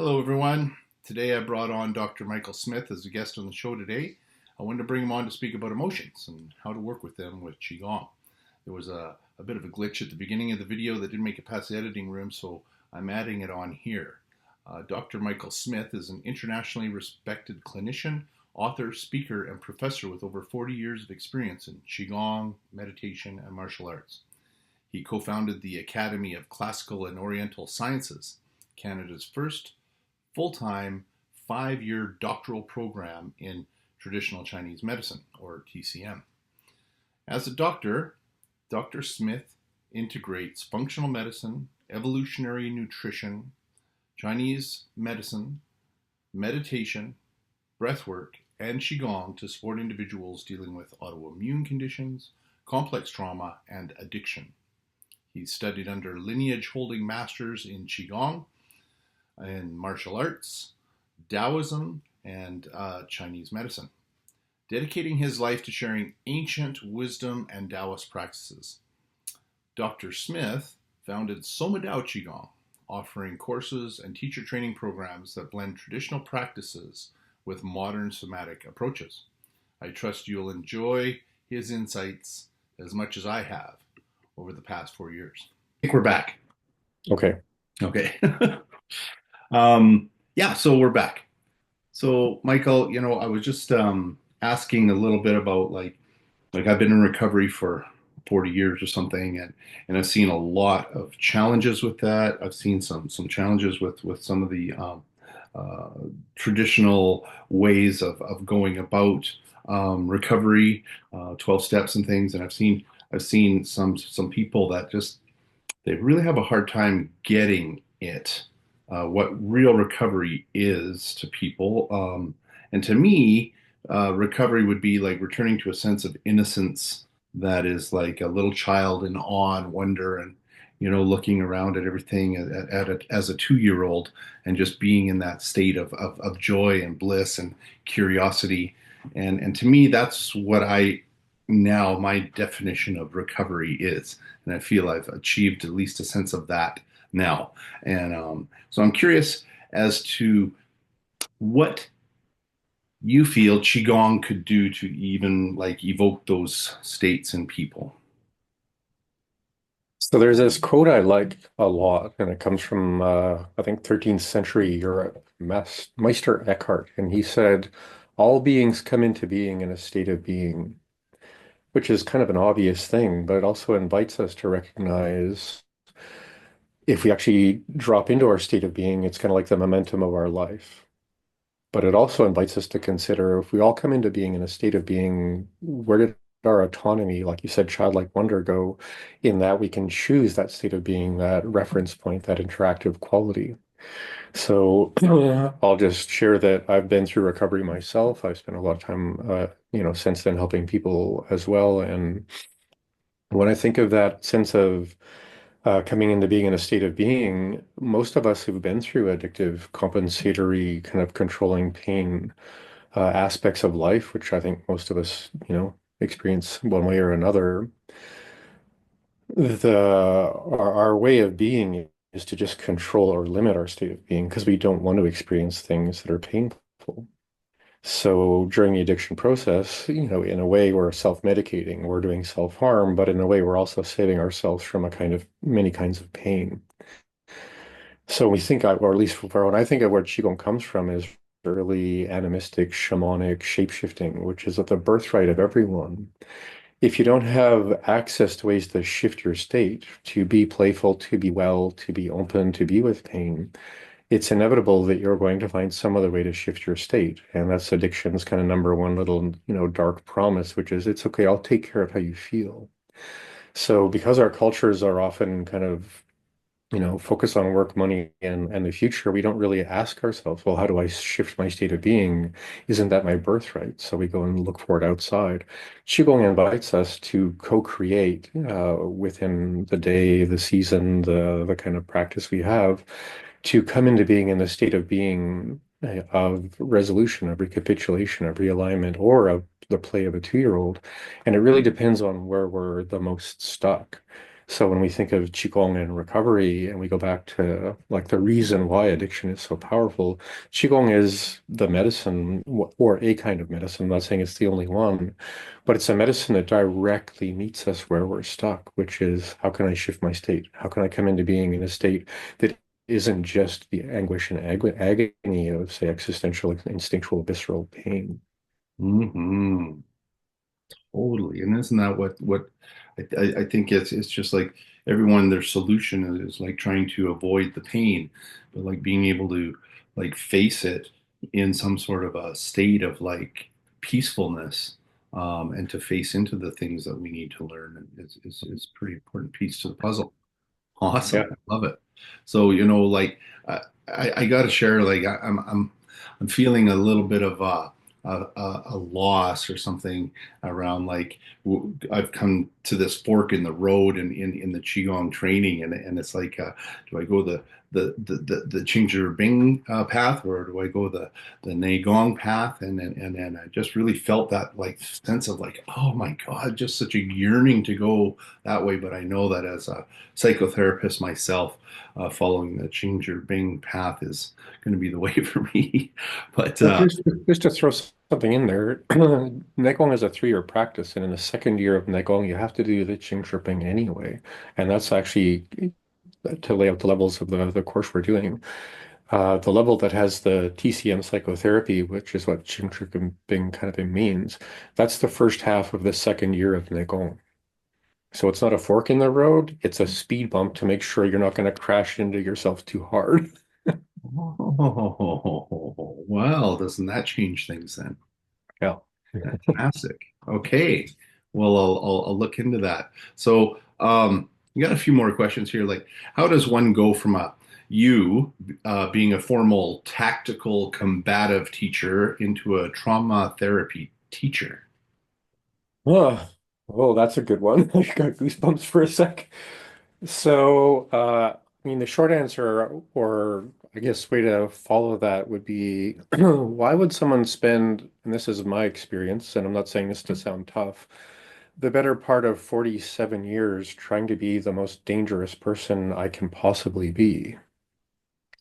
Hello, everyone. Today I brought on Dr. Michael Smith as a guest on the show today. I wanted to bring him on to speak about emotions and how to work with them with Qigong. There was a bit of a glitch at the beginning of the video that didn't make it past the editing room, so I'm adding it on here. Dr. Michael Smith is an internationally respected clinician, author, speaker, and professor with over 40 years of experience in Qigong, meditation, and martial arts. He co-founded the Academy of Classical and Oriental Sciences, Canada's first full-time 5-year doctoral program in traditional Chinese medicine, or TCM. As a doctor, Dr. Smith integrates functional medicine, evolutionary nutrition, Chinese medicine, meditation, breathwork, and Qigong to support individuals dealing with autoimmune conditions, complex trauma, and addiction. He studied under lineage-holding masters in Qigong, in martial arts, Taoism, and Chinese medicine, dedicating his life to sharing ancient wisdom and Taoist practices. Dr. Smith founded Soma Dao Qigong, offering courses and teacher training programs that blend traditional practices with modern somatic approaches. I trust you'll enjoy his insights as much as I have over the past 4 years. I think we're back. Okay. Okay. Yeah, so we're back. So, Michael, I was just asking a little bit about like I've been in recovery for 40 years or something, and I've seen a lot of challenges with that. I've seen some challenges with some of the uh, traditional ways of going about recovery, 12 steps and things, and I've seen some people that just they really have a hard time getting it, what real recovery is to people. And to me, recovery would be like returning to a sense of innocence that is like a little child in awe and wonder and, looking around at everything as a 2-year-old and just being in that state of joy and bliss and curiosity. And to me, that's what my definition of recovery is. And I feel I've achieved at least a sense of that now. And so I'm curious as to what you feel Qigong could do to even like evoke those states in people. So there's this quote I like a lot, and it comes from, I think, 13th century Europe, Meister Eckhart. And he said, all beings come into being in a state of being, which is kind of an obvious thing, but it also invites us to recognize if we actually drop into our state of being, it's kind of like the momentum of our life. But it also invites us to consider if we all come into being in a state of being, where did our autonomy, like you said, childlike wonder go, in that we can choose that state of being, that reference point, that interactive quality. So I'll just share that I've been through recovery myself. I've spent a lot of time, since then helping people as well. And when I think of that sense of coming into being in a state of being, most of us who've been through addictive, compensatory, kind of controlling pain aspects of life, which I think most of us, experience one way or another, our way of being is to just control or limit our state of being because we don't want to experience things that are painful. So during the addiction process, in a way we're self-medicating, we're doing self-harm, but in a way we're also saving ourselves from a kind of many kinds of pain. So we think, or at least for when I think of where Qigong comes from, is early animistic, shamanic shapeshifting, which is the birthright of everyone. If you don't have access to ways to shift your state, to be playful, to be well, to be open, to be with pain, it's inevitable that you're going to find some other way to shift your state. And that's addiction's kind of number one little, dark promise, which is it's okay, I'll take care of how you feel. So because our cultures are often kind of focus on work, money, and the future, we don't really ask ourselves, well, how do I shift my state of being? Isn't that my birthright? So we go and look for it outside. Qigong invites us to co-create within the day, the season, the kind of practice we have to come into being in the state of being of resolution, of recapitulation, of realignment, or of the play of a 2-year-old. And it really depends on where we're the most stuck. So when we think of Qigong and recovery and we go back to like the reason why addiction is so powerful, Qigong is the medicine or a kind of medicine. I'm not saying it's the only one, but it's a medicine that directly meets us where we're stuck, which is how can I shift my state? How can I come into being in a state that isn't just the anguish and agony of, say, existential, instinctual, visceral pain? Hmm. Totally. And isn't that what I think it's just like everyone, their solution is like trying to avoid the pain, but like being able to like face it in some sort of a state of like peacefulness, and to face into the things that we need to learn is a pretty important piece to the puzzle. Awesome. Yeah. I love it. So, like I got to share, like I'm feeling a little bit of a loss or something around like I've come to this fork in the road in the Qigong training, and it's like, do I go the Qingzhi Bing path, or do I go the Gong path? And I just really felt that like sense of like, oh my God, just such a yearning to go that way. But I know that as a psychotherapist myself, following the Ginger Bing path is going to be the way for me. But But just to throw something in there, Negong is a 3-year practice, and in the second year of Negong, you have to do the Qing Shi anyway. And that's actually to lay out the levels of the course we're doing. The level that has the TCM psychotherapy, which is what Qing Shi Bing kind of means, that's the first half of the second year of Negong. So it's not a fork in the road, it's a speed bump to make sure you're not going to crash into yourself too hard. oh, well, doesn't that change things then? Yeah. Fantastic. Okay. Well, I'll look into that. So, you got a few more questions here. Like, how does one go from you being a formal tactical combative teacher into a trauma therapy teacher? Oh, oh, that's a good one. I got goosebumps for a sec. So, I mean, the short answer, or I guess way to follow that would be, why would someone spend, and this is my experience, and I'm not saying this to sound tough, the better part of 47 years trying to be the most dangerous person I can possibly be?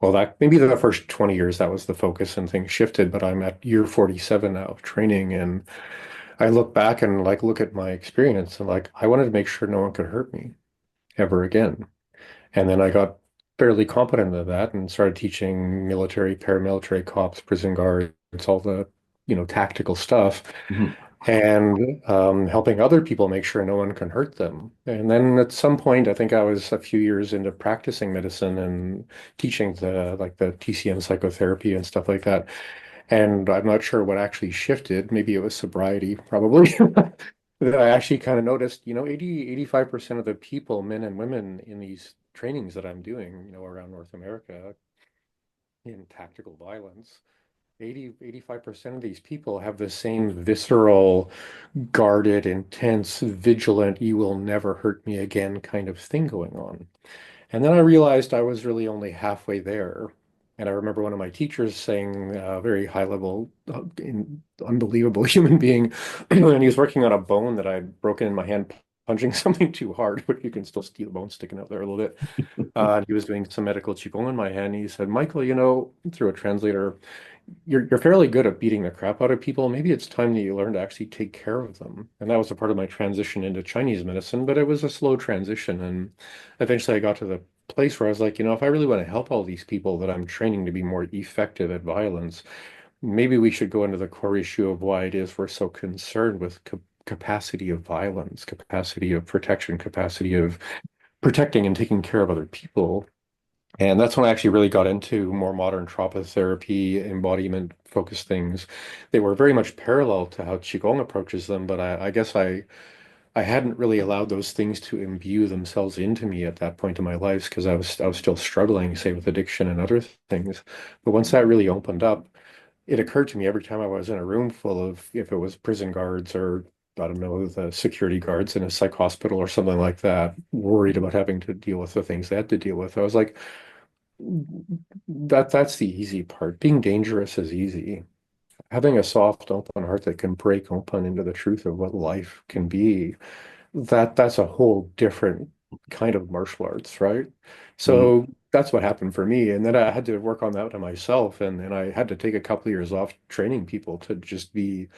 Well, that maybe the first 20 years that was the focus and things shifted, but I'm at year 47 now of training, and I look back and like look at my experience and like I wanted to make sure no one could hurt me ever again. And then I got fairly competent at that and started teaching military, paramilitary cops, prison guards, all the, tactical stuff, Mhm. and helping other people make sure no one can hurt them. And then at some point, I think I was a few years into practicing medicine and teaching the TCM psychotherapy and stuff like that. And I'm not sure what actually shifted. Maybe it was sobriety, probably. That I actually kind of noticed, 85% of the people, men and women in these trainings that I'm doing, around North America in tactical violence, 85% of these people have the same visceral, guarded, intense, vigilant, you will never hurt me again kind of thing going on. And then I realized I was really only halfway there. And I remember one of my teachers saying, very high level, unbelievable human being, and he was working on a bone that I'd broken in my hand punching something too hard, but you can still see the bone sticking out there a little bit. And he was doing some medical qigong in my hand. And he said, Michael, through a translator, you're fairly good at beating the crap out of people. Maybe it's time that you learn to actually take care of them. And that was a part of my transition into Chinese medicine, but it was a slow transition. And eventually I got to the place where I was like, if I really want to help all these people that I'm training to be more effective at violence, maybe we should go into the core issue of why it is we're so concerned with capacity of violence, capacity of protection, capacity of protecting and taking care of other people. And that's when I actually really got into more modern trauma therapy, embodiment focused things. They were very much parallel to how Qigong approaches them, but I guess I hadn't really allowed those things to imbue themselves into me at that point in my life because I was still struggling, say, with addiction and other things. But once that really opened up, it occurred to me every time I was in a room full of, if it was prison guards or I don't know, the security guards in a psych hospital or something like that, worried about having to deal with the things they had to deal with. I was like, that's the easy part. Being dangerous is easy. Having a soft, open heart that can break open into the truth of what life can be, that's a whole different kind of martial arts, right? Mm. So that's what happened for me. And then I had to work on that to myself. And I had to take a couple of years off training people to just be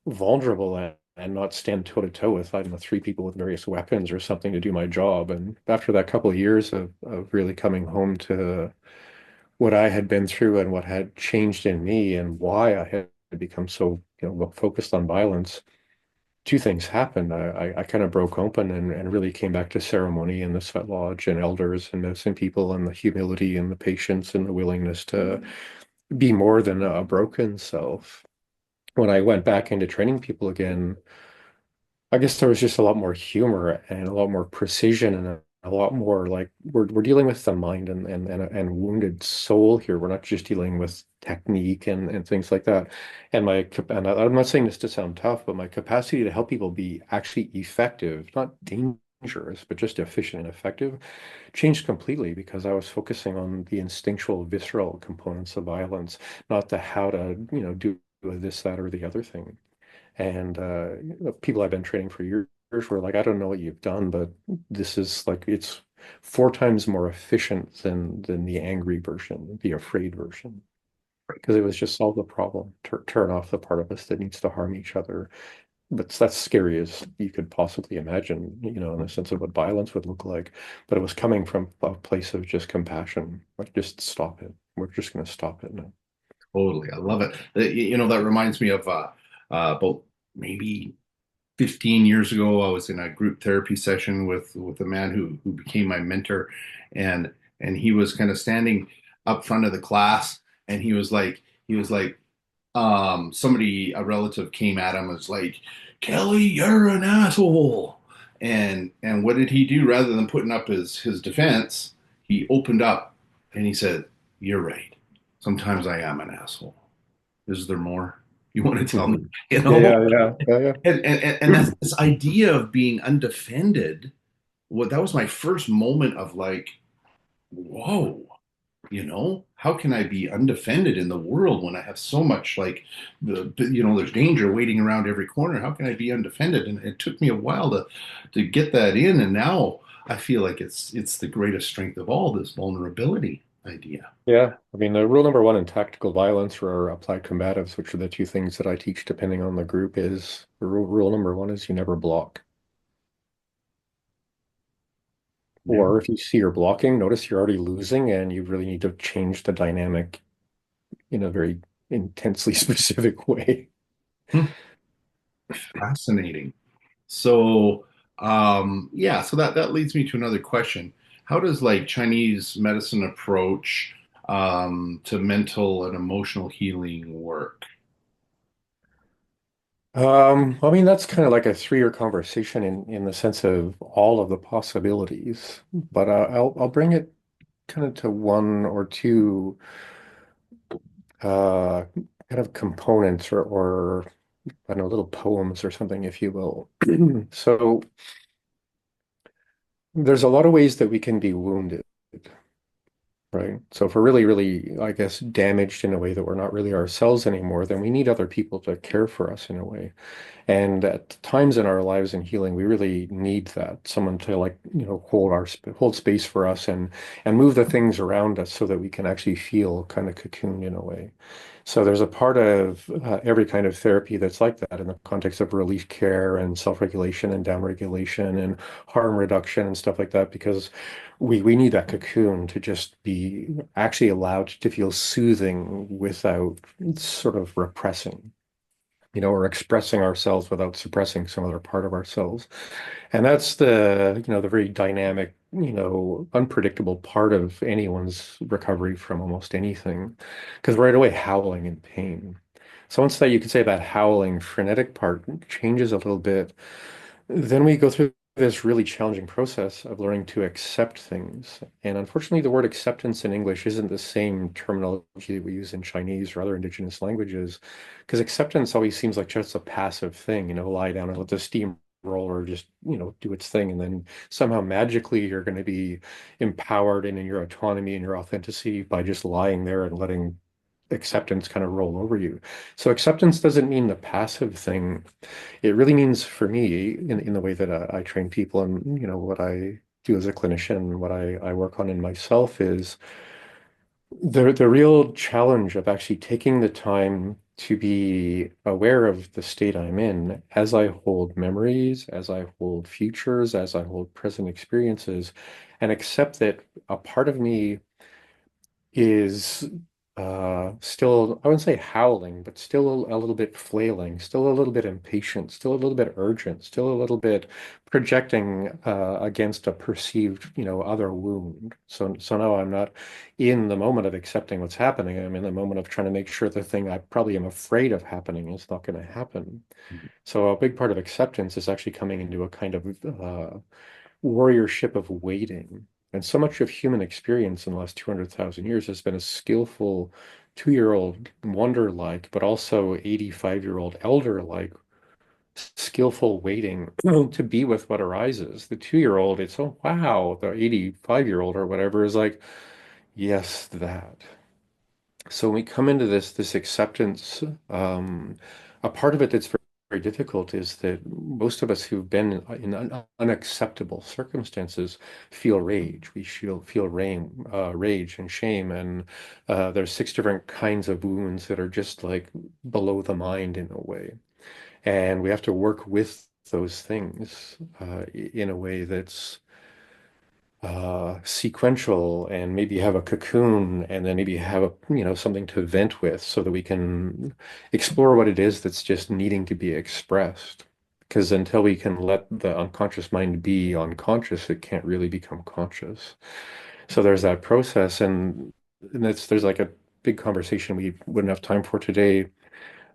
vulnerable and not stand toe to toe with, I don't know, three people with various weapons or something to do my job. And after that couple of years of really coming home to what I had been through and what had changed in me and why I had become so, focused on violence, two things happened. I kind of broke open and really came back to ceremony and the sweat lodge and elders and medicine people and the humility and the patience and the willingness to be more than a broken self. When I went back into training people again, I guess there was just a lot more humor and a lot more precision and a lot more like we're dealing with the mind and wounded soul here. We're not just dealing with technique and things like that. I'm not saying this to sound tough, but my capacity to help people be actually effective, not dangerous, but just efficient and effective, changed completely because I was focusing on the instinctual, visceral components of violence, not the how to, do this, that, or the other thing. And the people I've been training for years were like, I don't know what you've done, but this is like it's four times more efficient than the angry version, the afraid version. Because it was just solve the problem, turn off the part of us that needs to harm each other. But that's scary as you could possibly imagine, in the sense of what violence would look like. But it was coming from a place of just compassion. Like, just stop it. We're just going to stop it now. Totally. I love it. That reminds me of about maybe 15 years ago. I was in a group therapy session with a man who became my mentor, and he was kind of standing up front of the class, and he was like somebody, a relative came at him and was like, Kelly, you're an asshole. And what did he do? Rather than putting up his defense, he opened up and he said, you're right. Sometimes I am an asshole. Is there more you want to tell me? Mhm. You Yeah, know? yeah, yeah, yeah, And yeah. that's this idea of being undefended. Well, that was my first moment of like, whoa, how can I be undefended in the world when I have so much like there's danger waiting around every corner. How can I be undefended? And it took me a while to get that in, and now I feel like it's the greatest strength of all, this vulnerability idea. Yeah, I mean, the rule number one in tactical violence or applied combatives, which are the two things that I teach depending on the group, is rule number one is you never block. Never. Or if you see you're blocking, notice you're already losing and you really need to change the dynamic in a very intensely specific way. Hmm, fascinating. So, yeah, so that leads me to another question. How does like Chinese medicine approach to mental and emotional healing work? I mean, that's kind of like a three-year conversation in the sense of all of the possibilities, but I'll bring it kind of to one or two uh, kind of components or I don't know, little poems or something, if you will. So there's a lot of ways that we can be wounded, right? So if we're really, really, I guess, damaged in a way that we're not really ourselves anymore, then we need other people to care for us in a way. And at times in our lives in healing, we really need that someone to like, hold space for us and move the things around us so that we can actually feel kind of cocooned in a way. So there's a part of every kind of therapy that's like that in the context of relief care and self-regulation and down-regulation and harm reduction and stuff like that because we need that cocoon to just be actually allowed to feel soothing without sort of repressing, or expressing ourselves without suppressing some other part of ourselves. And that's the very dynamic, unpredictable part of anyone's recovery from almost anything. Because right away, howling in pain. So once that you could say that howling, frenetic part changes a little bit, then we go through this really challenging process of learning to accept things. And unfortunately, the word acceptance in English isn't the same terminology that we use in Chinese or other indigenous languages, because acceptance always seems like just a passive thing, lie down and let the steamroller just, do its thing. And then somehow magically you're going to be empowered and in your autonomy and your authenticity by just lying there and letting acceptance kind of roll over you. So acceptance doesn't mean the passive thing. It really means for me in the way that I train people and what I do as a clinician and what I work on in myself is the real challenge of actually taking the time to be aware of the state I'm in as I hold memories, as I hold futures, as I hold present experiences, and accept that a part of me is still, I wouldn't say howling, but still a little bit flailing, still a little bit impatient, still a little bit urgent, still a little bit projecting against a perceived, other wound. So now I'm not in the moment of accepting what's happening. I'm in the moment of trying to make sure the thing I probably am afraid of happening is not going to happen. So a big part of acceptance is actually coming into a kind of warriorship of waiting. And so much of human experience in the last 200,000 years has been a skillful 2-year-old wonder-like, but also 85-year-old elder-like, skillful waiting to be with what arises. The 2-year-old, it's, oh, wow. The 85-year-old or whatever is like, yes, that. So when we come into this acceptance, a part of it that's very difficult is that most of us who've been in unacceptable circumstances feel rage. We feel rage and shame, and there's 6 different kinds of wounds that are just like below the mind in a way, and we have to work with those things in a way that's sequential, and maybe have a cocoon, and then maybe have a something to vent with so that we can explore what it is that's just needing to be expressed, because until we can let the unconscious mind be unconscious, it can't really become conscious. So there's that process, and there's like a big conversation we wouldn't have time for today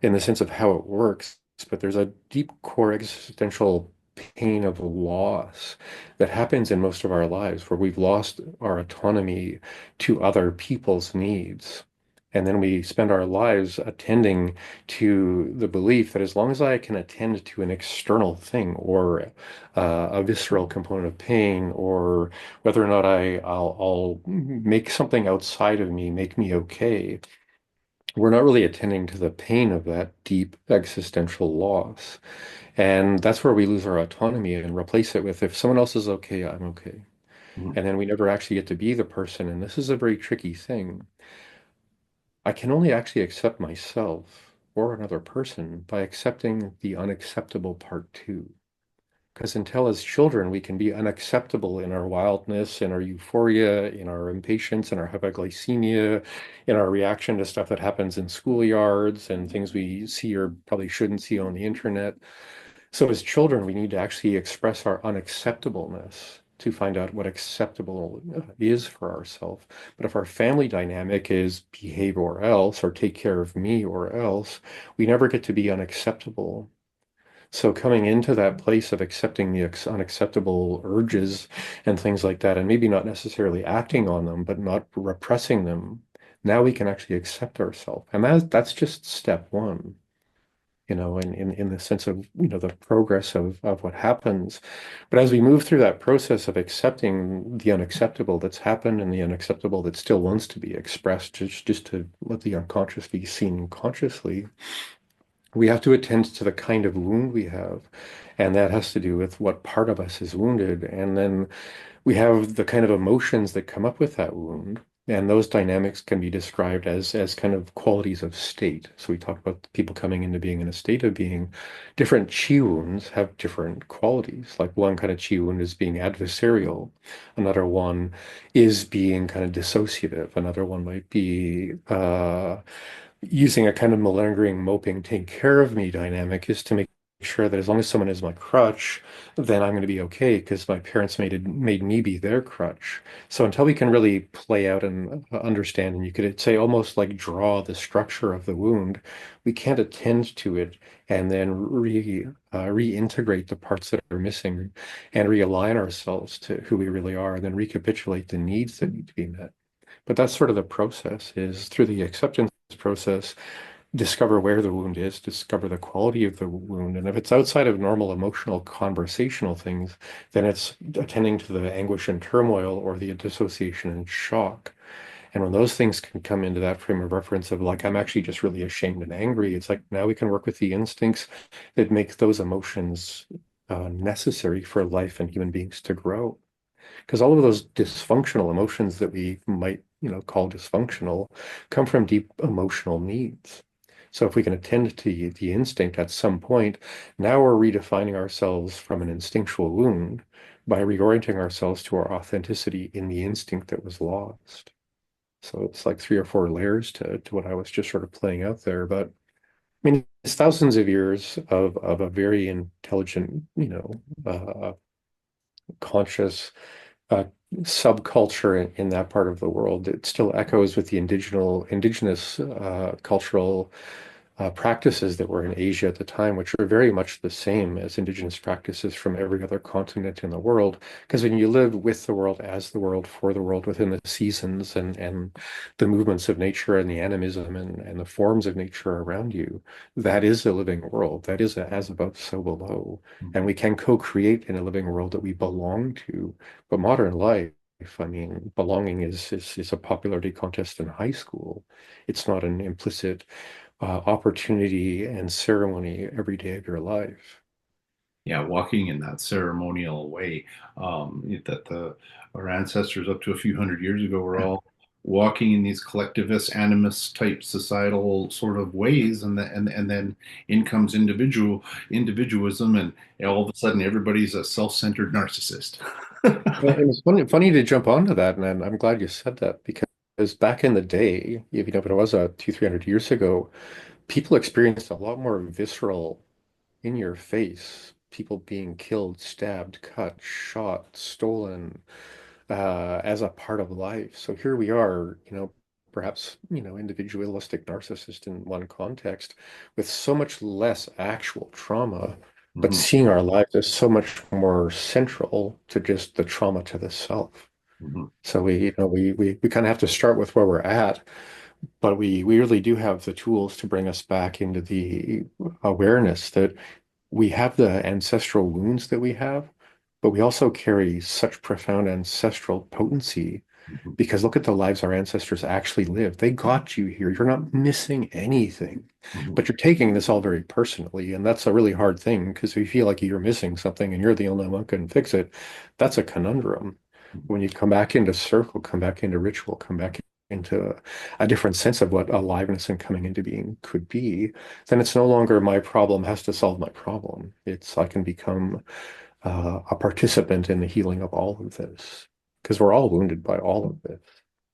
in the sense of how it works, but there's a deep core existential pain of loss that happens in most of our lives where we've lost our autonomy to other people's needs. And then we spend our lives attending to the belief that as long as I can attend to an external thing or a visceral component of pain, or whether or not I'll make something outside of me make me okay, we're not really attending to the pain of that deep existential loss. And that's where we lose our autonomy and replace it with, if someone else is okay, I'm okay. Mhm. And then we never actually get to be the person. And this is a very tricky thing. I can only actually accept myself or another person by accepting the unacceptable part too. Because until as children, we can be unacceptable in our wildness, in our euphoria, in our impatience, in our hypoglycemia, in our reaction to stuff that happens in schoolyards and things we see or probably shouldn't see on the internet. So as children, we need to actually express our unacceptableness to find out what acceptable is for ourselves. But if our family dynamic is behave or else, or take care of me or else, we never get to be unacceptable. So coming into that place of accepting the unacceptable urges and things like that, and maybe not necessarily acting on them, but not repressing them, now we can actually accept ourselves. And that's just step one, in the sense of, the progress of what happens. But as we move through that process of accepting the unacceptable that's happened and the unacceptable that still wants to be expressed, just to let the unconscious be seen consciously, we have to attend to the kind of wound we have. And that has to do with what part of us is wounded. And then we have the kind of emotions that come up with that wound. And those dynamics can be described as kind of qualities of state. So we talk about people coming into being in a state of being. Different chi wounds have different qualities. Like one kind of chi wound is being adversarial. Another one is being kind of dissociative. Another one might be using a kind of malingering, moping, take care of me dynamic, is to make sure that as long as someone is my crutch, then I'm going to be okay because my parents made me be their crutch. So until we can really play out and understand, and you could say almost like draw the structure of the wound, we can't attend to it and then reintegrate the parts that are missing and realign ourselves to who we really are, and then recapitulate the needs that need to be met. But that's sort of the process, is through the acceptance process, discover where the wound is, discover the quality of the wound. And if it's outside of normal emotional conversational things, then it's attending to the anguish and turmoil or the dissociation and shock. And when those things can come into that frame of reference of like, I'm actually just really ashamed and angry, it's like now we can work with the instincts that make those emotions necessary for life and human beings to grow. Because all of those dysfunctional emotions that we might, call dysfunctional come from deep emotional needs. So if we can attend to the instinct at some point, now we're redefining ourselves from an instinctual wound by reorienting ourselves to our authenticity in the instinct that was lost. So it's like three or four layers to what I was just sort of playing out there. But I mean, it's thousands of years of a very intelligent, conscious uh, subculture in that part of the world. It still echoes with the indigenous cultural practices that were in Asia at the time, which were very much the same as indigenous practices from every other continent in the world. Because when you live with the world, as the world, for the world, within the seasons and the movements of nature and the animism and the forms of nature around you, that is a living world. That is a as above, so below. And we can co-create in a living world that we belong to. But modern life, I mean, belonging is a popularity contest in high school. It's not an implicit opportunity and ceremony every day of your life. Yeah, walking in that ceremonial way that our ancestors up to a few hundred years ago were all walking in these collectivist, animist type societal sort of ways, and then in comes individualism, and all of a sudden everybody's a self-centered narcissist. And it's funny to jump onto that, and I'm glad you said that because back in the day, if it was 300 years ago, people experienced a lot more visceral, in your face, people being killed, stabbed, cut, shot, stolen, as a part of life. So here we are, perhaps, individualistic narcissist in one context with so much less actual trauma, but Mhm, seeing our lives as so much more central to just the trauma to the self. mhm, So we kind of have to start with where we're at, but we really do have the tools to bring us back into the awareness that we have the ancestral wounds that we have, but we also carry such profound ancestral potency mhm, because look at the lives our ancestors actually lived. They got you here. You're not missing anything, mhm, but you're taking this all very personally. And that's a really hard thing because if you feel like you're missing something and you're the only one who can fix it, that's a conundrum. mhm, When you come back into circle, come back into ritual, come back into a different sense of what aliveness and coming into being could be, then it's no longer my problem has to solve my problem. It's I can become a participant in the healing of all of this because we're all wounded by all of this.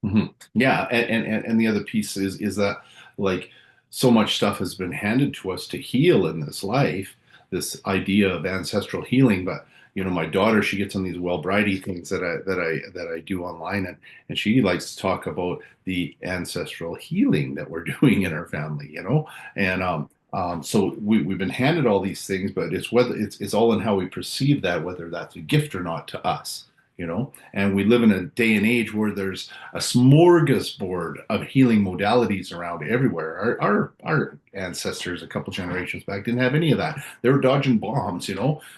mhm. Yeah, and the other piece is that like so much stuff has been handed to us to heal in this life, this idea of ancestral healing. But my daughter, she gets on these well-bridey things that I do online, and she likes to talk about the ancestral healing that we're doing in our family. And so we've been handed all these things, but it's all in how we perceive that, whether that's a gift or not to us. And we live in a day and age where there's a smorgasbord of healing modalities around everywhere. Our ancestors a couple generations back didn't have any of that. They were dodging bombs.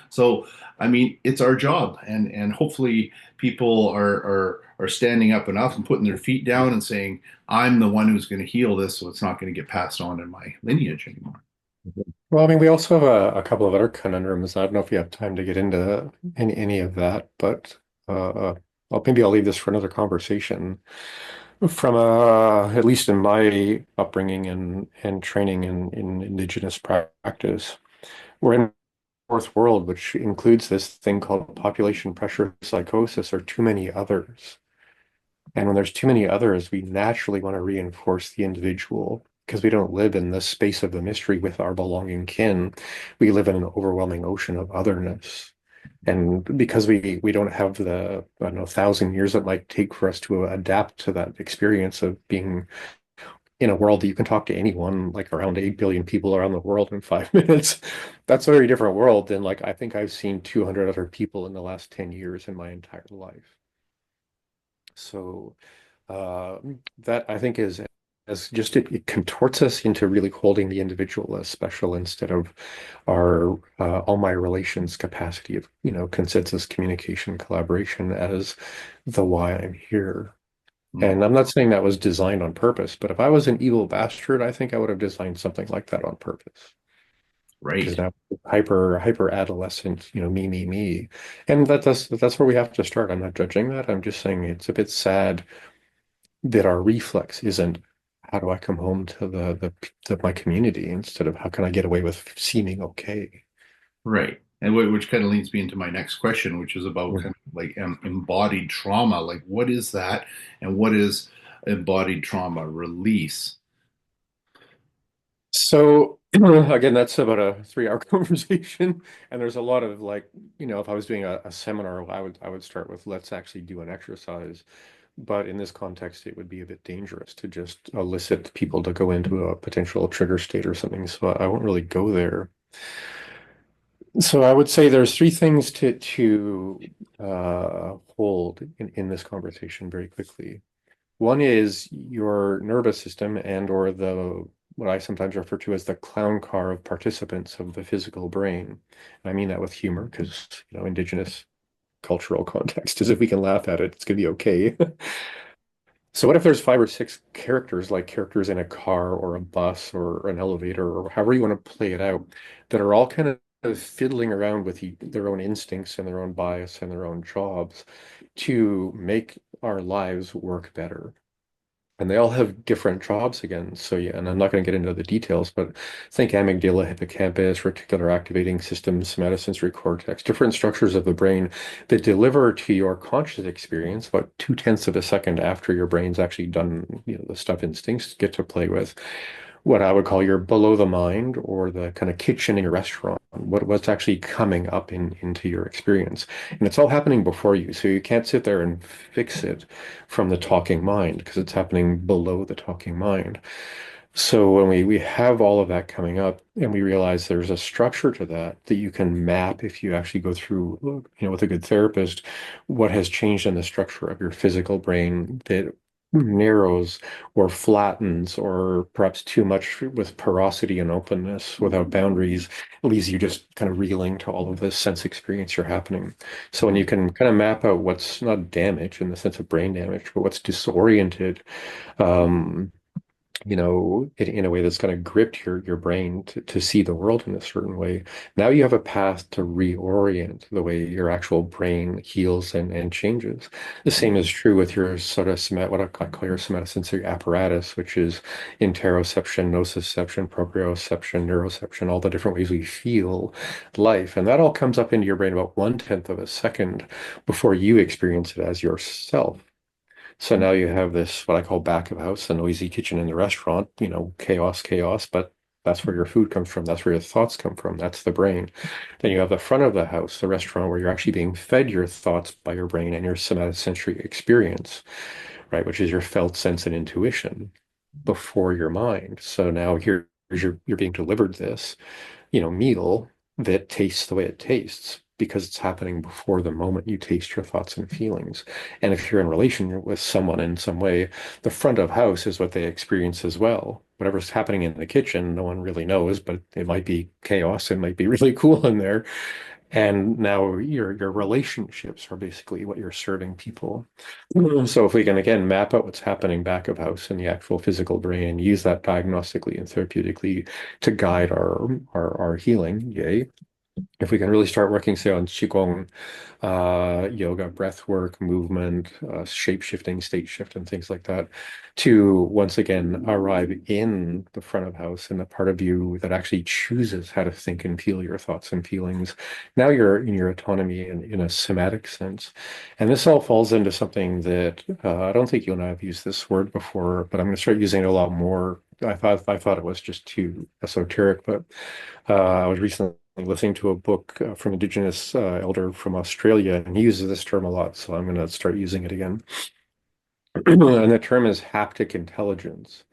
So I mean, it's our job, and hopefully people are standing up enough and putting their feet down and saying, "I'm the one who's going to heal this, so it's not going to get passed on in my lineage anymore." Well, I mean, we also have a couple of other conundrums. I don't know if you have time to get into any of that, but well, maybe I'll leave this for another conversation. From at least in my upbringing and training in indigenous practice, we're in fourth world, which includes this thing called population pressure psychosis or too many others. And when there's too many others, we naturally want to reinforce the individual because we don't live in the space of the mystery with our belonging kin. We live in an overwhelming ocean of otherness. And because we don't have the, I don't know, 1,000 years it might take for us to adapt to that experience of being in a world that you can talk to anyone, like around 8 billion people around the world in 5 minutes. That's a very different world than like I think I've seen 200 other people in the last 10 years in my entire life. So uh, that I think is as just it contorts us into really holding the individual as special instead of our all my relations capacity of consensus communication collaboration as the why I'm here. Mm. And I'm not saying that was designed on purpose, but if I was an evil bastard, I think I would have designed something like that on purpose. Right. because now hyper adolescent, me. And that's where we have to start. I'm not judging that. I'm just saying it's a bit sad that our reflex isn't how do I come home to to my community instead of how can I get away with seeming okay. Right. And which kind of leads me into my next question, which is about kind of like embodied trauma. Like, what is that? And what is embodied trauma release? So again, that's about a 3 hour conversation, and there's a lot of like, if I was doing a seminar, I would start with let's actually do an exercise. But in this context, it would be a bit dangerous to just elicit people to go into a potential trigger state or something. So I won't really go there. So I would say there's three things to hold in this conversation very quickly. One is your nervous system and or the what I sometimes refer to as the clown car of participants of the physical brain. And I mean that with humor because, indigenous cultural context is if we can laugh at it, it's going to be okay. So what if there's 5 or 6 characters, like characters in a car or a bus or an elevator or however you want to play it out, that are all kind of fiddling around with their own instincts and their own bias and their own jobs to make our lives work better? And they all have different jobs again. So yeah, and I'm not going to get into the details, but think amygdala, hippocampus, reticular activating systems, somatosensory cortex, different structures of the brain that deliver to your conscious experience about 2/10 of a second after your brain's actually done, the stuff instincts get to play with what I would call your below the mind or the kind of kitchen in your restaurant, what's actually coming up into your experience. And it's all happening before you. So you can't sit there and fix it from the talking mind because it's happening below the talking mind. So when we have all of that coming up and we realize there's a structure to that you can map if you actually go through, with a good therapist, what has changed in the structure of your physical brain that narrows or flattens or perhaps too much with porosity and openness without boundaries leaves you just kind of reeling to all of this sense experience you're happening. So when you can kind of map out what's not damage in the sense of brain damage, but what's disoriented, um, in a way that's kind of gripped your brain to see the world in a certain way. Now you have a path to reorient the way your actual brain heals and changes. The same is true with your sort of what I call your somatosensory apparatus, which is interoception, nociception, proprioception, neuroception, all the different ways we feel life. And that all comes up into your brain about 1/10 of a second before you experience it as yourself. So now you have this, what I call back of house, the noisy kitchen in the restaurant, chaos, chaos, but that's where your food comes from. That's where your thoughts come from. That's the brain. Then you have the front of the house, the restaurant, where you're actually being fed your thoughts by your brain and your somatosensory experience, right? Which is your felt sense and intuition before your mind. So now here's you're being delivered this meal that tastes the way it tastes because it's happening before the moment you taste your thoughts and feelings. And if you're in relation with someone in some way, the front of house is what they experience as well. Whatever's happening in the kitchen, no one really knows, but it might be chaos. It might be really cool in there. And now your relationships are basically what you're serving people. So if we can again map out what's happening back of house in the actual physical brain and use that diagnostically and therapeutically to guide our healing, yay. If we can really start working, say, on Qigong, yoga, breath work, movement, shape shifting, state shift, and things like that, to once again arrive in the front of house and the part of you that actually chooses how to think and feel your thoughts and feelings. Now you're in your autonomy in a somatic sense. And this all falls into something that I don't think you and I have used this word before, but I'm going to start using it a lot more. I thought it was just too esoteric, but I was recently listening to a book from Indigenous elder from Australia, and he uses this term a lot, so I'm going to start using it again. And the term is haptic intelligence,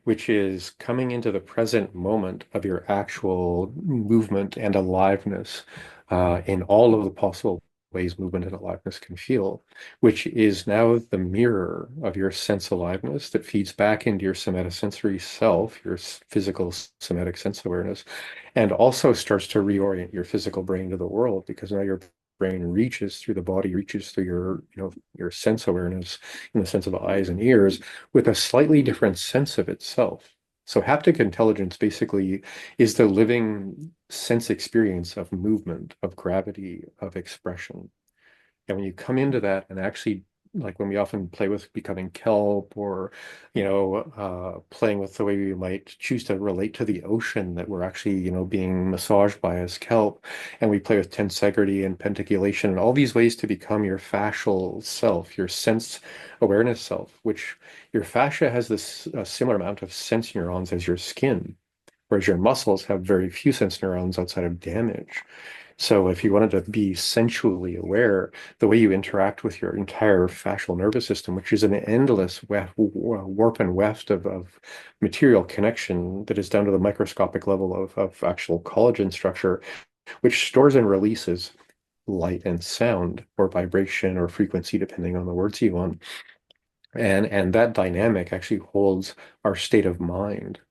which is coming into the present moment of your actual movement and aliveness in all of the possible ways movement and aliveness can feel, which is now the mirror of your sense aliveness that feeds back into your somatosensory self, your physical somatic sense awareness, and also starts to reorient your physical brain to the world because now your brain reaches through the body, reaches through your sense awareness in the sense of eyes and ears with a slightly different sense of itself. So haptic intelligence basically is the living sense experience of movement, of gravity, of expression. And when you come into that and actually, like when we often play with becoming kelp or, playing with the way we might choose to relate to the ocean that we're actually, being massaged by as kelp, and we play with tensegrity and pentaculation and all these ways to become your fascial self, your sense awareness self, which your fascia has this similar amount of sense neurons as your skin, whereas your muscles have very few sense neurons outside of damage. So if you wanted to be sensually aware, the way you interact with your entire fascial nervous system, which is an endless warp and weft of material connection that is down to the microscopic level of actual collagen structure, which stores and releases light and sound or vibration or frequency, depending on the words you want. And that dynamic actually holds our state of mind.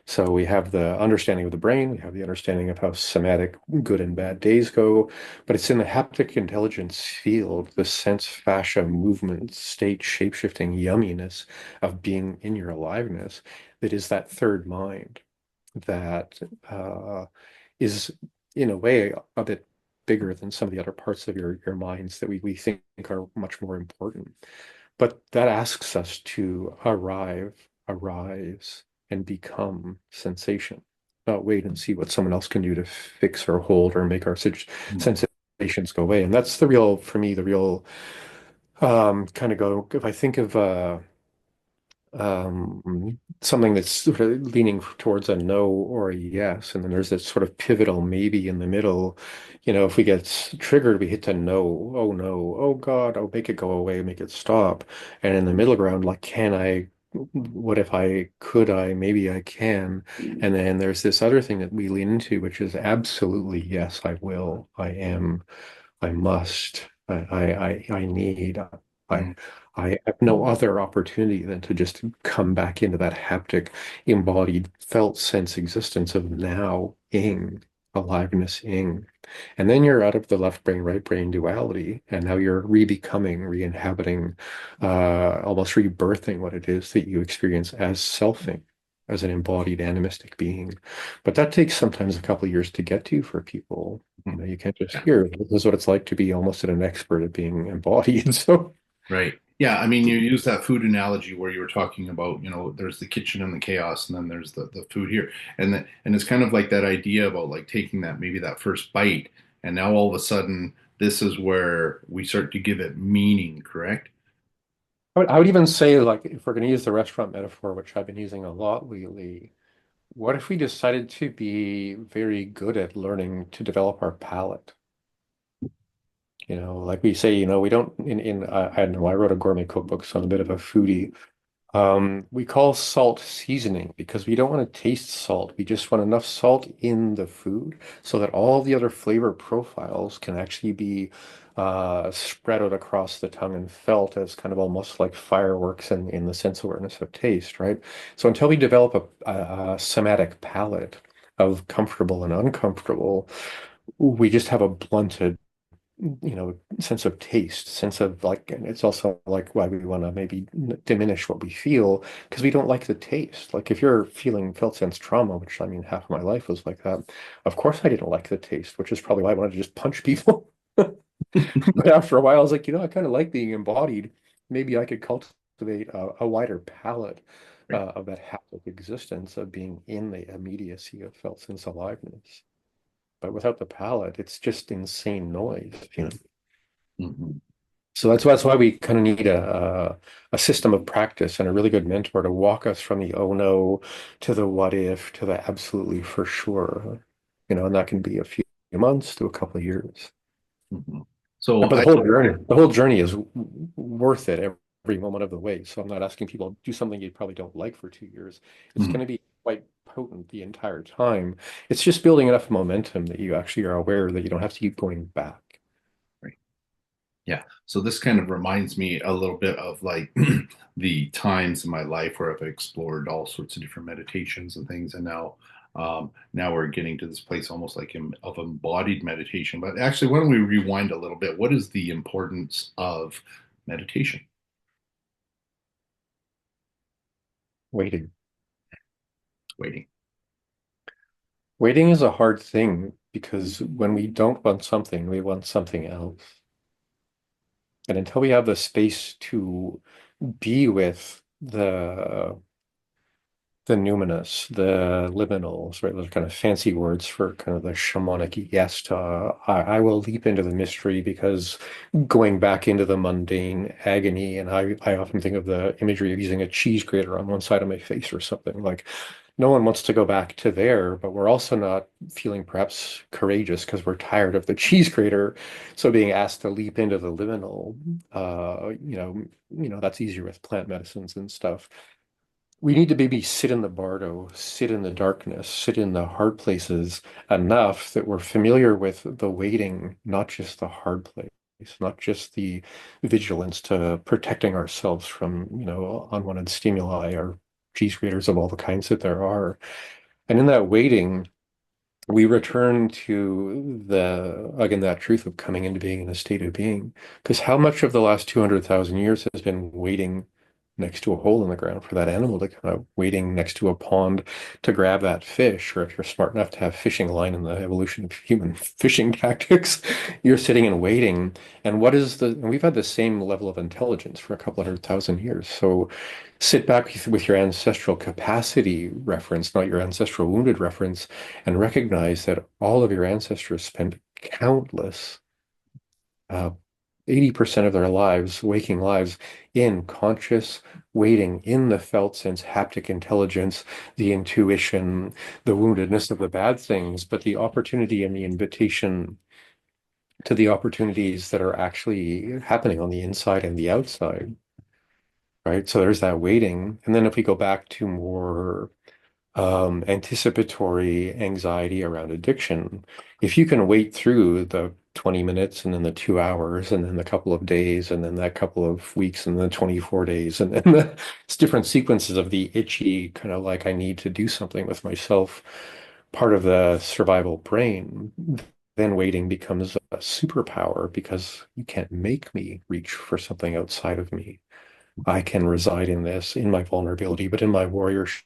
So we have the understanding of the brain, we have the understanding of how somatic good and bad days go, but it's in the haptic intelligence field, the sense, fascia, movement, state, shape-shifting yumminess of being in your aliveness that is that third mind that is, in a way, a bit bigger than some of the other parts of your minds that we think are much more important. But that asks us to arise, and become sensation, not wait and see what someone else can do to fix or hold or make our Mhm. sensations go away. And that's the real, for me, the real kind of go, if I think of something that's sort of leaning towards a no or a yes, and then there's this sort of pivotal maybe in the middle. If we get triggered, we hit to no, oh no, oh God, oh make it go away, make it stop. And in the middle ground, like, can I? What if I could I? Maybe I can. And then there's this other thing that we lean into, which is absolutely yes, I will, I am. I must, I need, I, Mhm. I have no other opportunity than to just come back into that haptic, embodied, felt sense existence of now-ing, aliveness-ing. And then you're out of the left brain, right brain duality, and now you're re-becoming, re-inhabiting, almost rebirthing what it is that you experience as selfing, as an embodied animistic being. But that takes sometimes a couple of years to get to for people. Mhm. You can't just Yeah. hear, this is what it's like to be almost an expert at being embodied. So, Right. Yeah. I mean, you use that food analogy where you were talking about, there's the kitchen and the chaos, and then there's the food here. And it's kind of like that idea about like taking that, maybe that first bite, and now all of a sudden, this is where we start to give it meaning, correct? I would even say, like, if we're going to use the restaurant metaphor, which I've been using a lot lately, what if we decided to be very good at learning to develop our palate? Like we say, we don't, I don't know, I wrote a gourmet cookbook, so I'm a bit of a foodie. We call salt seasoning because we don't want to taste salt. We just want enough salt in the food so that all the other flavor profiles can actually be spread out across the tongue and felt as kind of almost like fireworks in the sense awareness of taste, right? So until we develop a somatic palate of comfortable and uncomfortable, we just have a blunted sense of taste, sense of like, and it's also like why we want to maybe diminish what we feel because we don't like the taste. Like if you're feeling felt sense trauma, which I mean, half of my life was like that, of course I didn't like the taste, which is probably why I wanted to just punch people. But after a while, I was like, I kind of like being embodied. Maybe I could cultivate a wider palette Right. of that haptic existence of being in the immediacy of felt sense aliveness. But without the palette, it's just insane noise. Mhm. So that's why we kind of need a system of practice and a really good mentor to walk us from the oh no to the what if to the absolutely for sure. And that can be a few months to a couple of years. Mhm. So But I, the whole journey is worth it every moment of the way. So I'm not asking people to do something you probably don't like for 2 years. It's Mhm. going to be quite potent the entire time. It's just building enough momentum that you actually are aware that you don't have to keep going back. Right. Yeah. So this kind of reminds me a little bit of like the times in my life where I've explored all sorts of different meditations and things, and now we're getting to this place almost like of embodied meditation. But actually, why don't we rewind a little bit? What is the importance of meditation? Waiting. Waiting. Waiting is a hard thing because when we don't want something, we want something else. And until we have the space to be with the numinous, the liminals, right? Those kind of fancy words for kind of the shamanic yes to I will leap into the mystery because going back into the mundane agony, and I often think of the imagery of using a cheese grater on one side of my face or something. Like no one wants to go back to there, but we're also not feeling perhaps courageous because we're tired of the cheese grater. So being asked to leap into the liminal, that's easier with plant medicines and stuff. We need to maybe sit in the bardo, sit in the darkness, sit in the hard places enough that we're familiar with the waiting, not just the hard place, not just the vigilance to protecting ourselves from, unwanted stimuli or cheese graters of all the kinds that there are. And in that waiting, we return to again, that truth of coming into being in a state of being. Because how much of the last 200,000 years has been waiting next to a hole in the ground for that animal to come out, waiting next to a pond to grab that fish? Or if you're smart enough to have fishing line in the evolution of human fishing tactics, you're sitting and waiting. And we've had the same level of intelligence for a couple of 100,000 years. So sit back with your ancestral capacity reference, not your ancestral wounded reference, and recognize that all of your ancestors spent countless, uh, 80% of their lives, waking lives, in conscious waiting, in the felt sense, haptic intelligence, the intuition, the woundedness of the bad things, but the opportunity and the invitation to the opportunities that are actually happening on the inside and the outside, right? So there's that waiting. And then if we go back to more anticipatory anxiety around addiction. If you can wait through the 20 minutes and then the 2 hours and then the couple of days and then that couple of weeks and then 24 days and then it's different sequences of the itchy kind of like I need to do something with myself, part of the survival brain, then waiting becomes a superpower because you can't make me reach for something outside of me. I can reside in this, in my vulnerability, but in my warriorship,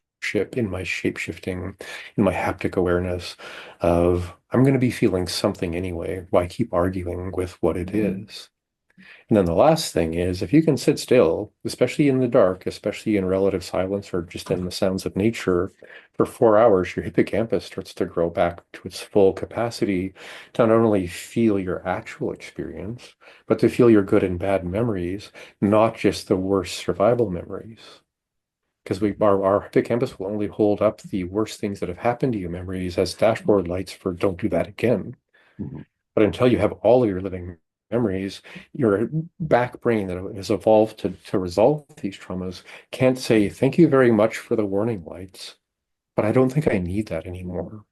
in my shape-shifting, in my haptic awareness of I'm going to be feeling something anyway. Why keep arguing with what it is? And then the last thing is if you can sit still, especially in the dark, especially in relative silence or just in the sounds of nature, for 4 hours, your hippocampus starts to grow back to its full capacity to not only feel your actual experience, but to feel your good and bad memories, not just the worst survival memories. Because our hippocampus will only hold up the worst things that have happened to you memories as dashboard lights for don't do that again. Mhm. But until you have all of your living memories, your back brain that has evolved to resolve these traumas can't say, thank you very much for the warning lights, but I don't think I need that anymore.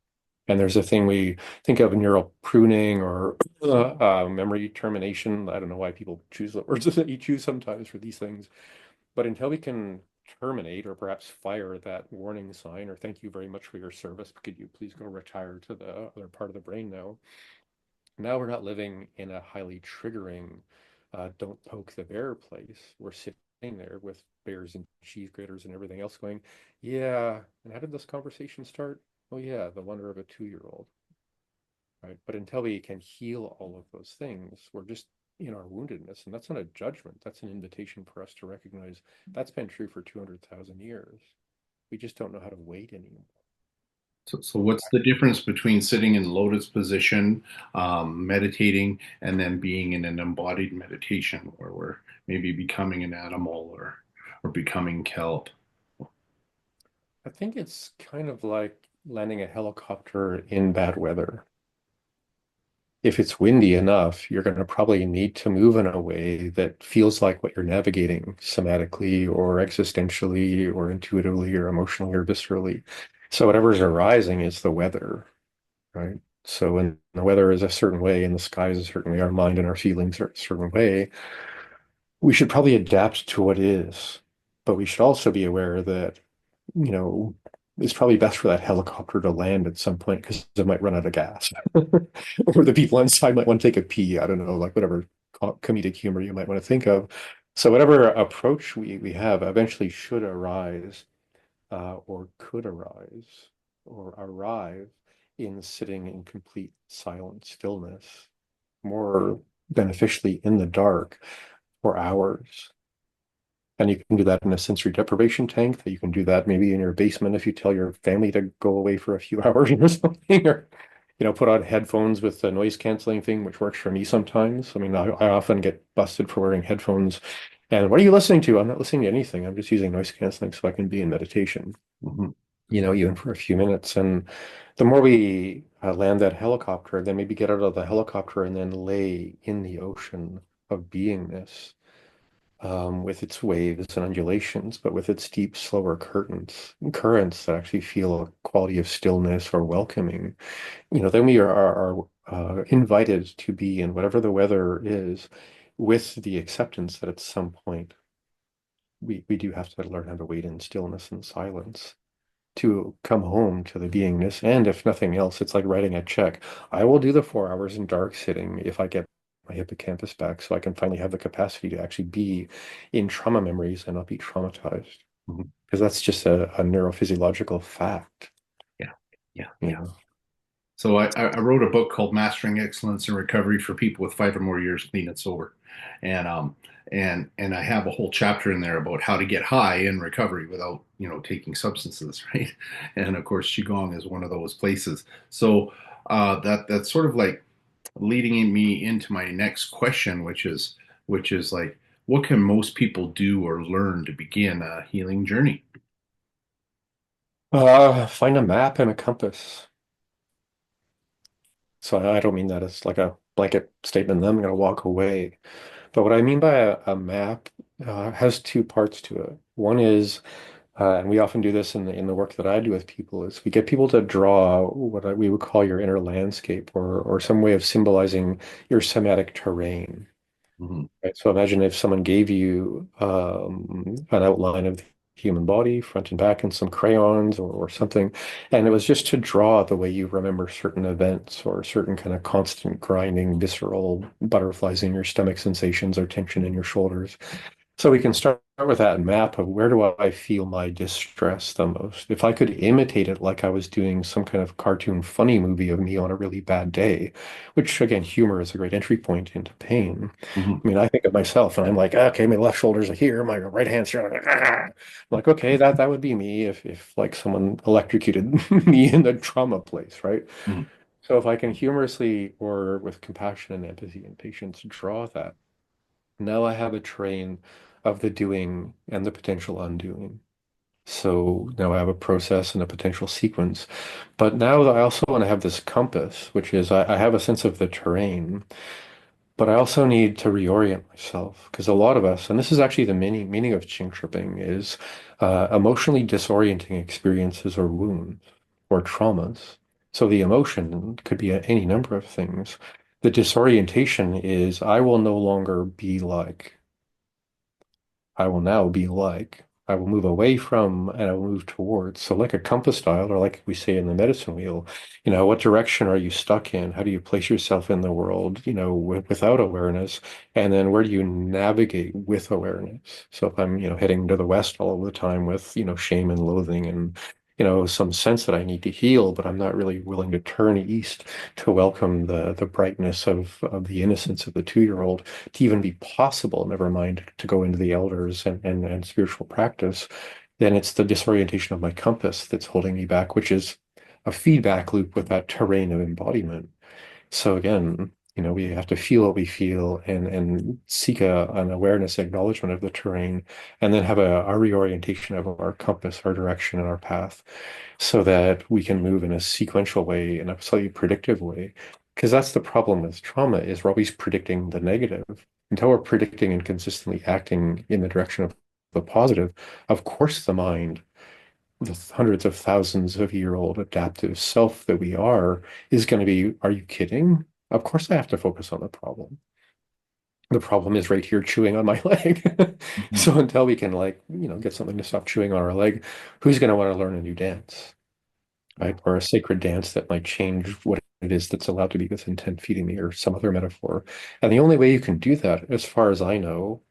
And there's a thing we think of neural pruning or memory termination. I don't know why people choose the words that you choose sometimes for these things, but until we can terminate or perhaps fire that warning sign or thank you very much for your service, could you please go retire to the other part of the brain now? Now we're not living in a highly triggering, don't poke the bear place. We're sitting there with bears and cheese graters and everything else going, yeah. And how did this conversation start? Oh, yeah, the wonder of a 2-year-old, right? But until we can heal all of those things, we're just in our woundedness. And that's not a judgment. That's an invitation for us to recognize that's been true for 200,000 years. We just don't know how to wait anymore. So what's the difference between sitting in lotus position, meditating, and then being in an embodied meditation where we're maybe becoming an animal or becoming kelp? I think it's kind of like landing a helicopter in bad weather. If it's windy enough, you're going to probably need to move in a way that feels like what you're navigating somatically or existentially or intuitively or emotionally or viscerally. So whatever's arising is the weather, right? So when the weather is a certain way and the sky is a certain way, our mind and our feelings are a certain way, we should probably adapt to what is. But we should also be aware that you know, it's probably best for that helicopter to land at some point because it might run out of gas. Or the people inside might want to take a pee. I don't know, like whatever comedic humor you might want to think of. So whatever approach we have eventually should arise or could arise or arrive in sitting in complete silent stillness, more beneficially in the dark for hours. And you can do that in a sensory deprivation tank. That you can do that maybe in your basement if you tell your family to go away for a few hours or something, or put on headphones with the noise canceling thing, which works for me sometimes. I mean, I often get busted for wearing headphones. And what are you listening to? I'm not listening to anything. I'm just using noise canceling so I can be in meditation, Hmm. even for a few minutes. And the more we land that helicopter, then maybe get out of the helicopter and then lay in the ocean of beingness, with its waves and undulations, but with its deep, slower currents that actually feel a quality of stillness or welcoming. Then we are invited to be in whatever the weather is, with the acceptance that at some point we do have to learn how to wait in stillness and silence to come home to the beingness. And if nothing else, it's like writing a check. I will do the 4 hours in dark sitting if I get my hippocampus back so I can finally have the capacity to actually be in trauma memories and not be traumatized. Hmm. Because that's just a neurophysiological fact, Yeah, yeah, you yeah. know. So I wrote a book called Mastering Excellence in Recovery for people with 5 or more years clean and sober, and and I have a whole chapter in there about how to get high in recovery without taking substances, right? And of course, qigong is one of those places. So that's sort of like leading me into my next question, which is like, what can most people do or learn to begin a healing journey? Find a map and a compass. So I don't mean that as like a blanket statement, then I'm going to walk away. But what I mean by a map has two parts to it. One is, and we often do this in the work that I do with people, is we get people to draw we would call your inner landscape, or some way of symbolizing your somatic terrain. Hmm. Right? So imagine if someone gave you an outline of the human body, front and back, and some crayons or something, and it was just to draw the way you remember certain events, or certain kind of constant grinding, visceral butterflies in your stomach sensations or tension in your shoulders. So we can start with that map of where do I feel my distress the most. If I could imitate it like I was doing some kind of cartoon funny movie of me on a really bad day, which again, humor is a great entry point into pain. Hmm. I mean, I think of myself and I'm like, okay, my left shoulder's here, my right hand's here. I'm like, okay, that would be me if like someone electrocuted me in the trauma place, right? Hmm. So if I can humorously, or with compassion and empathy and patience, draw that, now I have a train of the doing and the potential undoing. So now I have a process and a potential sequence. But now I also want to have this compass, which is I have a sense of the terrain, but I also need to reorient myself, because a lot of us, and this is actually the meaning of Qing tripping, is emotionally disorienting experiences or wounds or traumas. So the emotion could be any number of things. The disorientation is I will no longer be like. I will now be like. I will move away from and I will move towards. So, like a compass dial, or like we say in the medicine wheel, what direction are you stuck in? How do you place yourself in the world, without awareness? And then where do you navigate with awareness? So, if I'm, heading to the west all of the time with, shame and loathing and, some sense that I need to heal, but I'm not really willing to turn east to welcome the brightness of the innocence of the 2-year-old to even be possible, never mind to go into the elders and spiritual practice, then it's the disorientation of my compass that's holding me back, which is a feedback loop with that terrain of embodiment. So again, we have to feel what we feel and seek an awareness acknowledgement of the terrain, and then have a reorientation of our compass, our direction, and our path, so that we can move in a sequential way, in a slightly predictive way. Because that's the problem with trauma, is we're always predicting the negative. Until we're predicting and consistently acting in the direction of the positive, of course the mind, the hundreds of thousands of year old adaptive self that we are, is going to be, are you kidding? Of course I have to focus on the problem. The problem is right here chewing on my leg. Hmm. So until we can, like, get something to stop chewing on our leg, who's going to want to learn a new dance? Yeah. Right? Or a sacred dance that might change what it is that's allowed to be within 10 feet of me, or some other metaphor. And the only way you can do that, as far as I know,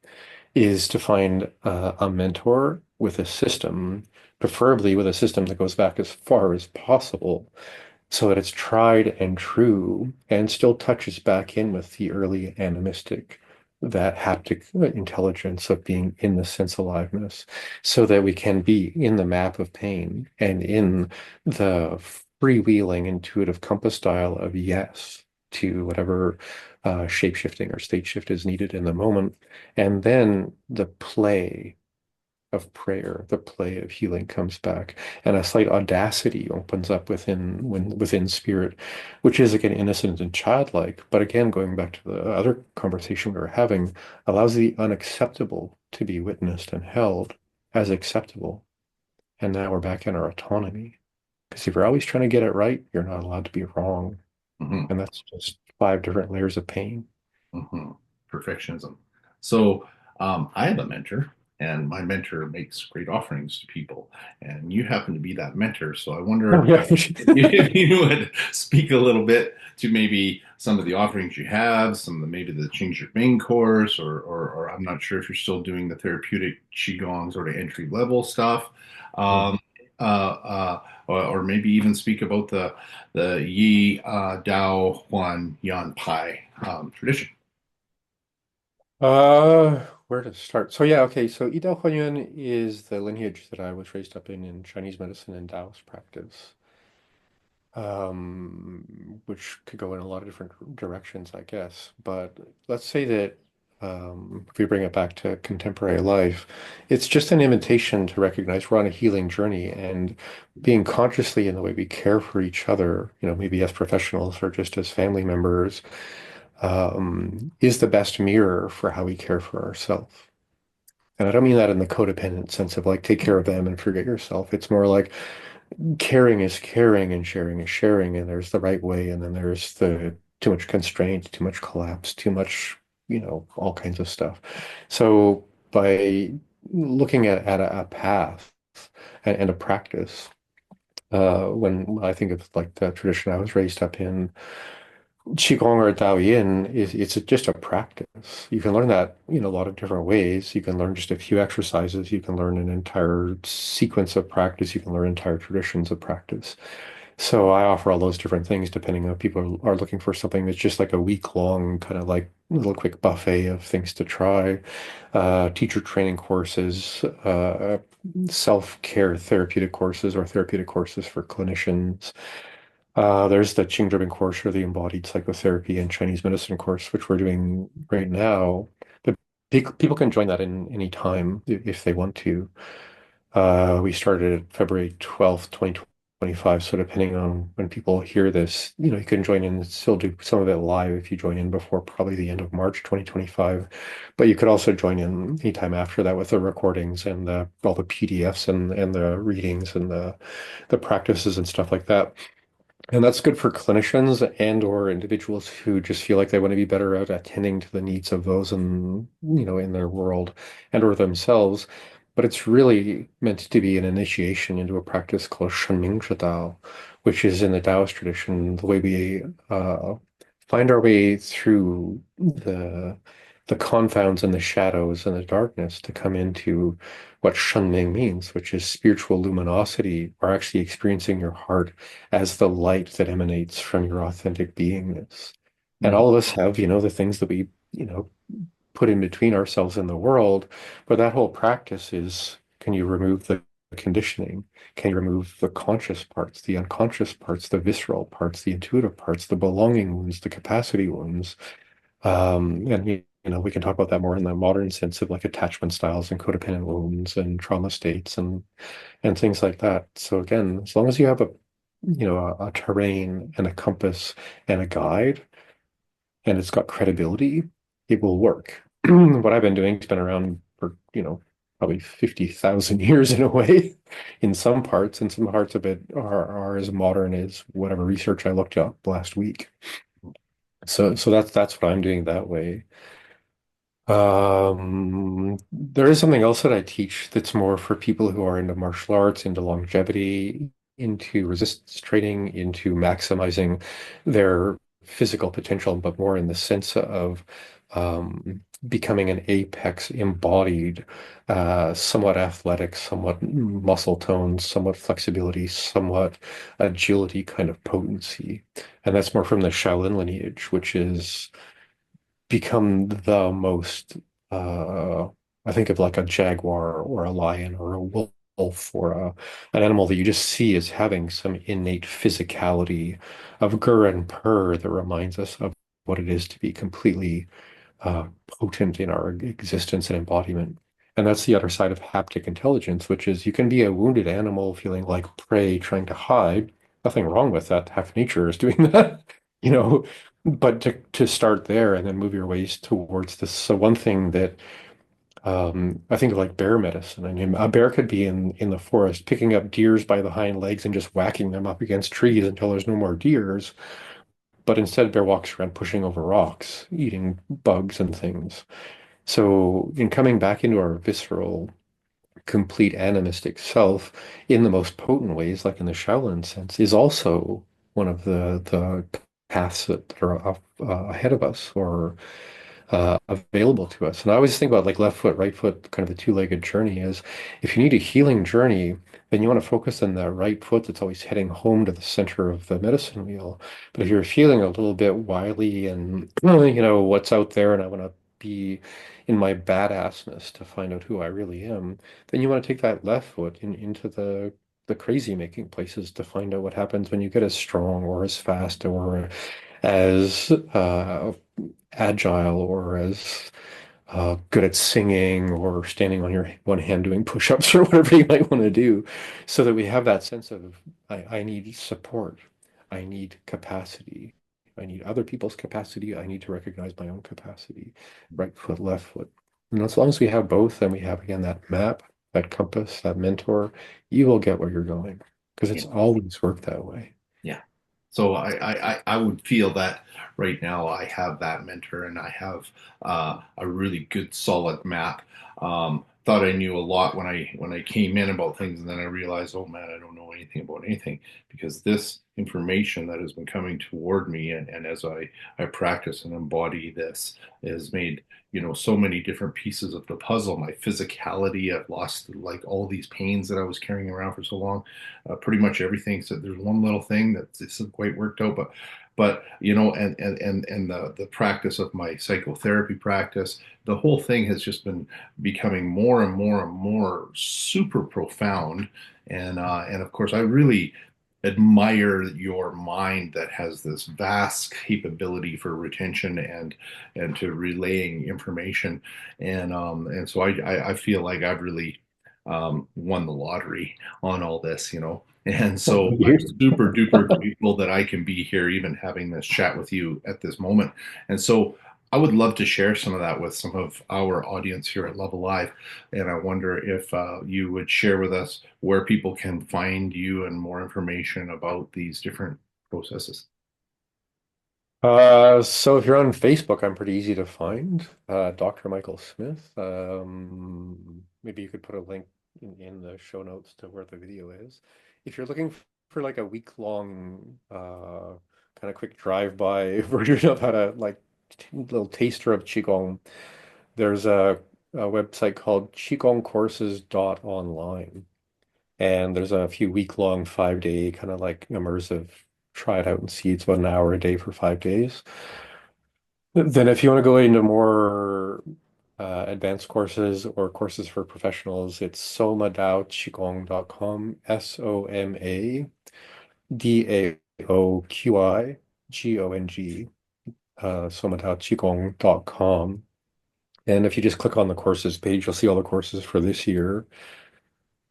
is to find a mentor with a system, preferably with a system that goes back as far as possible, so that it's tried and true and still touches back in with the early animistic, that haptic intelligence of being in the sense aliveness, so that we can be in the map of pain and in the freewheeling intuitive compass dial of yes to whatever shape shifting or state shift is needed in the moment. And then the play of prayer, the play of healing comes back, and a slight audacity opens up within spirit, which is again innocent and childlike. But again, going back to the other conversation we were having, allows the unacceptable to be witnessed and held as acceptable. And now we're back in our autonomy. Because if you're always trying to get it right, you're not allowed to be wrong. Hmm. And that's just five different layers of pain. Hmm. Perfectionism. So I have a mentor, and my mentor makes great offerings to people, and you happen to be that mentor. So I Oh wonder yeah. if you would speak a little bit to maybe some of the offerings you have, some of the maybe the Change Your Main course, or I'm not sure if you're still doing the therapeutic qigong sort of entry level stuff. Um, or maybe even speak about the Yi Dao Huan Yan Pai tradition. Where to start? So yeah, okay. So Yidao Huanyuan is the lineage that I was raised up in Chinese medicine and Taoist practice, which could go in a lot of different directions, I guess. But let's say that if we bring it back to contemporary life, it's just an invitation to recognize we're on a healing journey and being consciously in the way we care for each other, maybe as professionals or just as family members, is the best mirror for how we care for ourselves. And I don't mean that in the codependent sense of like take care of them and forget yourself. It's more like caring is caring and sharing is sharing, and there's the right way, and then there's the too much constraint, too much collapse, too much, all kinds of stuff. So by looking at a path and a practice, when I think of like the tradition I was raised up in, Qigong or Taoyin it's just a practice. You can learn that in a lot of different ways. You can learn just a few exercises. You can learn an entire sequence of practice. You can learn entire traditions of practice. So I offer all those different things depending on if people are looking for something that's just like a week long, kind of like little quick buffet of things to try. Teacher training courses, self-care therapeutic courses or therapeutic courses for clinicians. There's the Qing course or the embodied psychotherapy and Chinese medicine course, which we're doing right now. But people can join that in any time if they want to. We started February 12th, 2025. So depending on when people hear this, you can join in and still do some of it live if you join in before probably the end of March 2025. But you could also join in anytime after that with the recordings and all the PDFs and the readings and the practices and stuff like that. And that's good for clinicians and or individuals who just feel like they want to be better at attending to the needs of those in their world and or themselves. But it's really meant to be an initiation into a practice called Shenming Dao, which is in the Taoist tradition, the way we find our way through the confounds and the shadows and the darkness to come into what Shenming means, which is spiritual luminosity, or actually experiencing your heart as the light that emanates from your authentic beingness. And Mhm. all of us have, the things that we, put in between ourselves and the world. But that whole practice is, can you remove the conditioning? Can you remove the conscious parts, the unconscious parts, the visceral parts, the intuitive parts, the belonging wounds, the capacity wounds? And we can talk about that more in the modern sense of like attachment styles and codependent wounds and trauma states and things like that. So again, as long as you have a terrain and a compass and a guide, and it's got credibility, it will work. What I've been doing has been around for, probably 50,000 years in a way, in some parts, and some parts of it are as modern as whatever research I looked up last week. So that's what I'm doing that way. There is something else that I teach that's more for people who are into martial arts, into longevity, into resistance training, into maximizing their physical potential, but more in the sense of becoming an apex embodied, somewhat athletic, somewhat muscle tone, somewhat flexibility, somewhat agility kind of potency. And that's more from the Shaolin lineage, which is become the most, uh, I think of like a jaguar or a lion or a wolf or an animal that you just see as having some innate physicality of gur and purr that reminds us of what it is to be completely potent in our existence and embodiment. And that's the other side of haptic intelligence, which is you can be a wounded animal feeling like prey trying to hide. Nothing wrong with that. Half nature is doing that, you know. But to start there and then move your ways towards this. So one thing that I think of like bear medicine. I mean, a bear could be in the forest picking up deers by the hind legs and just whacking them up against trees until there's no more deers. But instead, bear walks around pushing over rocks, eating bugs and things. So, in coming back into our visceral, complete animistic self in the most potent ways, like in the Shaolin sense, is also one of the paths that are ahead of us or available to us. And I always think about like left foot, right foot, kind of the two-legged journey is if you need a healing journey, then you want to focus on the right foot that's always heading home to the center of the medicine wheel. But if you're feeling a little bit wily and what's out there and I want to be in my badassness to find out who I really am, then you want to take that left foot into the crazy making places to find out what happens when you get as strong or as fast or as agile or as good at singing or standing on your one hand doing push-ups or whatever you might want to do, so that we have that sense of I need support, I need capacity, I need other people's capacity, I need to recognize my own capacity, right foot, left foot. And as long as we have both, then we have again that map, that compass, that mentor, you will get where you're going because Yeah. it's always worked that way. Yeah. So I would feel that right now I have that mentor and I have a really good solid map. Thought I knew a lot when I came in about things, and then I realized, oh man, I don't know anything about anything because this information that has been coming toward me, and as I practice and embody this, has made so many different pieces of the puzzle. My physicality, I've lost like all these pains that I was carrying around for so long, pretty much everything. So there's one little thing that isn't quite worked out, but and the practice of my psychotherapy practice, the whole thing has just been becoming more and more and more super profound. And of course, I really admire your mind that has this vast capability for retention and to relaying information. And so I feel like I've really won the lottery on all this, you know. And so I'm super duper grateful that I can be here, even having this chat with you at this moment. And so I would love to share some of that with some of our audience here at Love Alive. And I wonder if you would share with us where people can find you and more information about these different processes. So if you're on Facebook, I'm pretty easy to find. Dr. Michael Smith. Maybe you could put a link in the show notes to where the video is. If you're looking for like a week-long kind of quick drive-by version of how to like little taster of Qigong, there's a website called qigongcourses.online. And there's a few week-long 5-day kind of like immersive try it out and see. It's about an hour a day for 5 days. Then if you want to go into more advanced courses or courses for professionals, it's somadaoqigong.com, SOMADAOQIGONG, somadaoqigong.com. And if you just click on the courses page, you'll see all the courses for this year.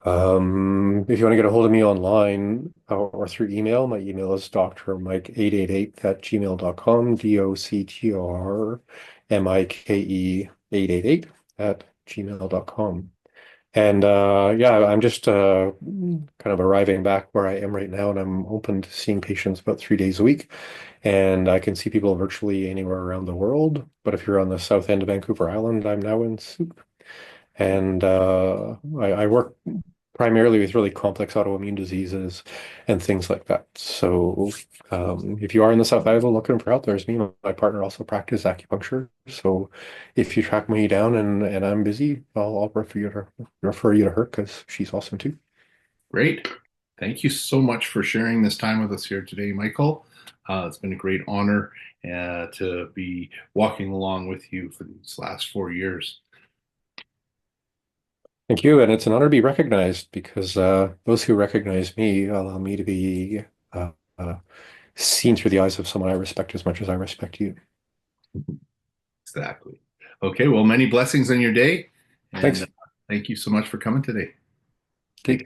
If you want to get a hold of me online or through email, my email is drmike888 at gmail.com, DOCTRMIKE888 at gmail.com. And yeah, I'm just kind of arriving back where I am right now, and I'm open to seeing patients about 3 days a week. And I can see people virtually anywhere around the world. But if you're on the south end of Vancouver Island, I'm now in Soup. And I work primarily with really complex autoimmune diseases and things like that. So if you are in the South Island looking for help, there's me. My partner also practices acupuncture. So if you track me down and I'm busy, I'll refer you to her because she's awesome too. Great. Thank you so much for sharing this time with us here today, Michael. It's been a great honor to be walking along with you for these last 4 years. Thank you, and it's an honor to be recognized because those who recognize me allow me to be uh, uh, seen through the eyes of someone I respect as much as I respect you. Exactly. Okay, well, many blessings on your day, and Thanks. thank you so much for coming today. Okay.